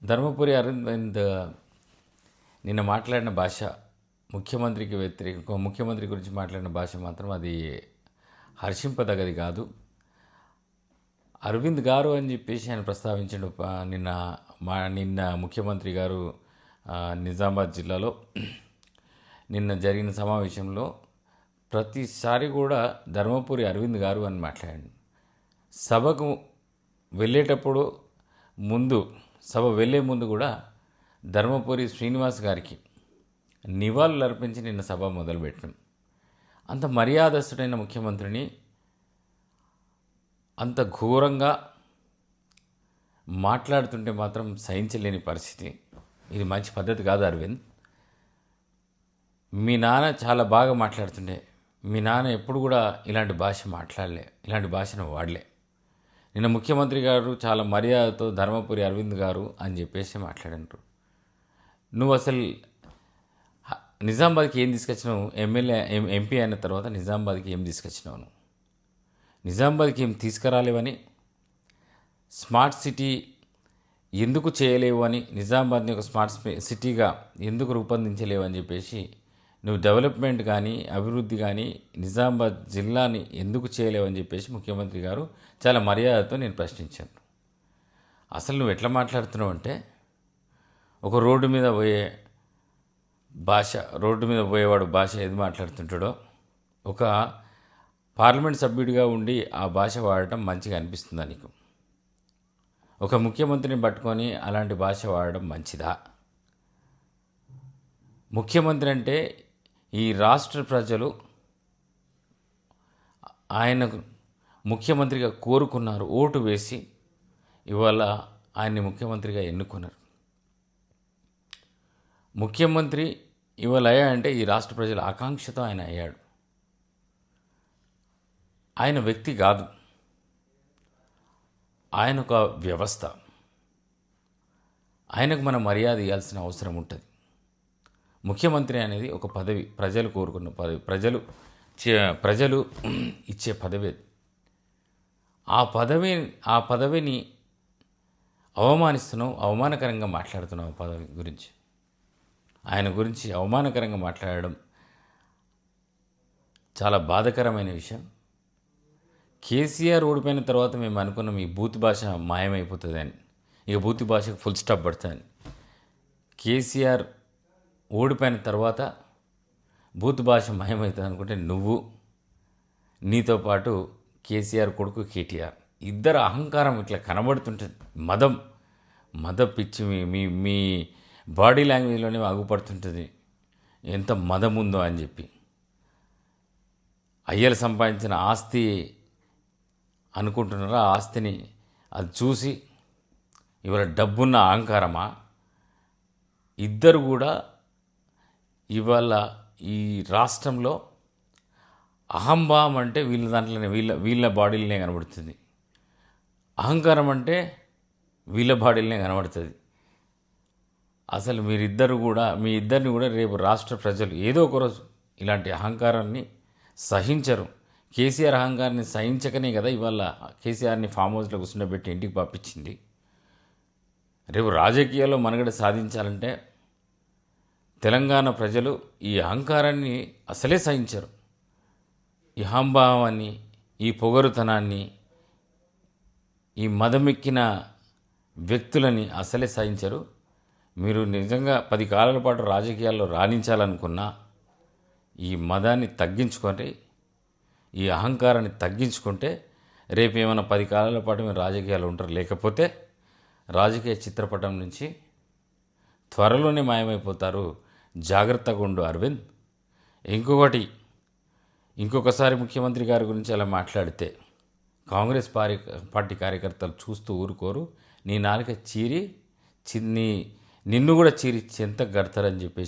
ధర్మపురి అరవింద్ నిన్న మాట్లాడిన భాష ముఖ్యమంత్రికి వ్యతిరేక ముఖ్యమంత్రి గురించి మాట్లాడిన భాష మాత్రం అది హర్షింపదగది కాదు. అరవింద్ గారు అని చెప్పేసి ఆయన ప్రస్తావించాడు. నిన్న ముఖ్యమంత్రి గారు నిజామాబాద్ జిల్లాలో నిన్న జరిగిన సమావేశంలో ప్రతిసారి కూడా ధర్మపురి అరవింద్ గారు అని మాట్లాడాడు. సభకు వెళ్ళేటప్పుడు సభ వెళ్ళే ముందు కూడా ధర్మపురి శ్రీనివాస్ గారికి నివాళులు అర్పించి నిన్న సభ మొదలుపెట్టాం. అంత మర్యాదస్తుడైన ముఖ్యమంత్రిని అంత ఘోరంగా మాట్లాడుతుంటే మాత్రం సహించలేని పరిస్థితి. ఇది మంచి పద్ధతి కాదు అరవింద్. మీ నాన్న చాలా బాగా మాట్లాడుతుండే. మీ నాన్న ఎప్పుడు కూడా ఇలాంటి భాష మాట్లాడలే, ఇలాంటి భాషను వాడలే. నిన్న ముఖ్యమంత్రి గారు చాలా మర్యాదతో ధర్మపురి అరవింద్ గారు అని చెప్పేసి మాట్లాడినారు. నువ్వు అసలు నిజామాబాద్కి ఏం తీసుకొచ్చినావు? ఎంపీ అయిన తర్వాత నిజామాబాద్కి ఏం తీసుకొచ్చినావు? నువ్వు నిజామాబాద్కి ఏం తీసుకురాలేవని, స్మార్ట్ సిటీ ఎందుకు చేయలేవు అని, నిజామాబాద్ని ఒక స్మార్ట్ సిటీగా ఎందుకు రూపొందించలేవు అని చెప్పేసి, నువ్వు డెవలప్మెంట్ కానీ అభివృద్ధి కానీ నిజామాబాద్ జిల్లాని ఎందుకు చేయలేవని చెప్పేసి ముఖ్యమంత్రి గారు చాలా మర్యాదతో నేను ప్రశ్నించాను. అసలు నువ్వు ఎట్లా మాట్లాడుతున్నావు అంటే, ఒక రోడ్డు మీద పోయేవాడు భాష ఏది మాట్లాడుతుంటాడో, ఒక పార్లమెంట్ సభ్యుడిగా ఉండి ఆ భాష వాడటం మంచిగా అనిపిస్తుందా నీకు? ఒక ముఖ్యమంత్రిని పట్టుకొని అలాంటి భాష వాడడం మంచిదా? ముఖ్యమంత్రి అంటే ఈ రాష్ట్ర ప్రజలు ఆయనకు ముఖ్యమంత్రిగా కోరుకున్నారు, ఓటు వేసి ఇవాళ ఆయన్ని ముఖ్యమంత్రిగా ఎన్నుకున్నారు. ముఖ్యమంత్రి ఇవాళ అయ్యాడంటే ఈ రాష్ట్ర ప్రజల ఆకాంక్షతో ఆయన అయ్యాడు. ఆయన వ్యక్తి కాదు, ఆయన ఒక వ్యవస్థ. ఆయనకు మనం మర్యాద ఇవ్వాల్సిన అవసరం ఉంటుంది. ముఖ్యమంత్రి అనేది ఒక పదవి, ప్రజలు కోరుకున్న పదవి, ప్రజలు ఇచ్చే పదవి. ఆ పదవిని అవమానిస్తున్నావు, అవమానకరంగా మాట్లాడుతున్నావు. పదవి గురించి, ఆయన గురించి అవమానకరంగా మాట్లాడడం చాలా బాధాకరమైన విషయం. కేసీఆర్ ఓడిపోయిన తర్వాత మేము అనుకున్నాం ఈ బూత్ భాష మాయమైపోతుంది అని, ఇక బూత్ భాషకు ఫుల్ స్టాప్ పడుతుంది. కేసీఆర్ ఓడిపోయిన తర్వాత బూత్ భాష మాయమవుతుంది అనుకుంటే నువ్వు, నీతో పాటు కేసీఆర్ కొడుకు కేటీఆర్ ఇద్దరు అహంకారం ఇట్లా కనబడుతుంటుంది. మద పిచ్చి మీ బాడీ లాంగ్వేజ్లోనే అగుపడుతుంటుంది ఎంత మదం ఉందో అని చెప్పి. అయ్యలు సంపాదించిన ఆస్తి అనుకుంటున్నారా? ఆ ఆస్తిని అది చూసి ఇవాళ డబ్బున్న అహంకారమా? ఇద్దరు కూడా ఇవాళ ఈ రాష్ట్రంలో అహంభావం అంటే వీళ్ళ దాంట్లోనే వీళ్ళ బాడీలనే కనబడుతుంది. అహంకారం అంటే వీళ్ళ బాడీలనే కనబడుతుంది. అసలు మీ ఇద్దరిని కూడా రేపు రాష్ట్ర ప్రజలు ఏదో ఒకరోజు ఇలాంటి అహంకారాన్ని సహించరు. కేసీఆర్ అహంకారాన్ని సహించకనే కదా ఇవాళ కేసీఆర్ని ఫామ్ హౌస్లో కూర్చుండబెట్టి ఇంటికి పంపించింది. రేపు రాజకీయాల్లో మనుగడ సాధించాలంటే తెలంగాణ ప్రజలు ఈ అహంకారాన్ని అసలే సహించరు. ఈ అహంభావాన్ని, ఈ పొగరుతనాన్ని, ఈ మదమెక్కిన వ్యక్తులని అసలే సహించరు. మీరు నిజంగా 10 కాలాల పాటు రాజకీయాల్లో రాణించాలనుకున్నా ఈ మదాన్ని తగ్గించుకొని, ఈ అహంకారాన్ని తగ్గించుకుంటే రేపు ఏమైనా 10 కాలాల పాటు మీరు రాజకీయాలు ఉంటారు. లేకపోతే రాజకీయ చిత్రపటం నుంచి త్వరలోనే మాయమైపోతారు. జాగ్రత్తగా ఉండు అరవింద్. ఇంకొకసారి ముఖ్యమంత్రి గారి గురించి అలా మాట్లాడితే కాంగ్రెస్ పార్టీ కార్యకర్తలు చూస్తూ ఊరుకోరు. నీ నాలుక చీరి నిన్ను కూడా చీరి చెంత గడతారని చెప్పేసి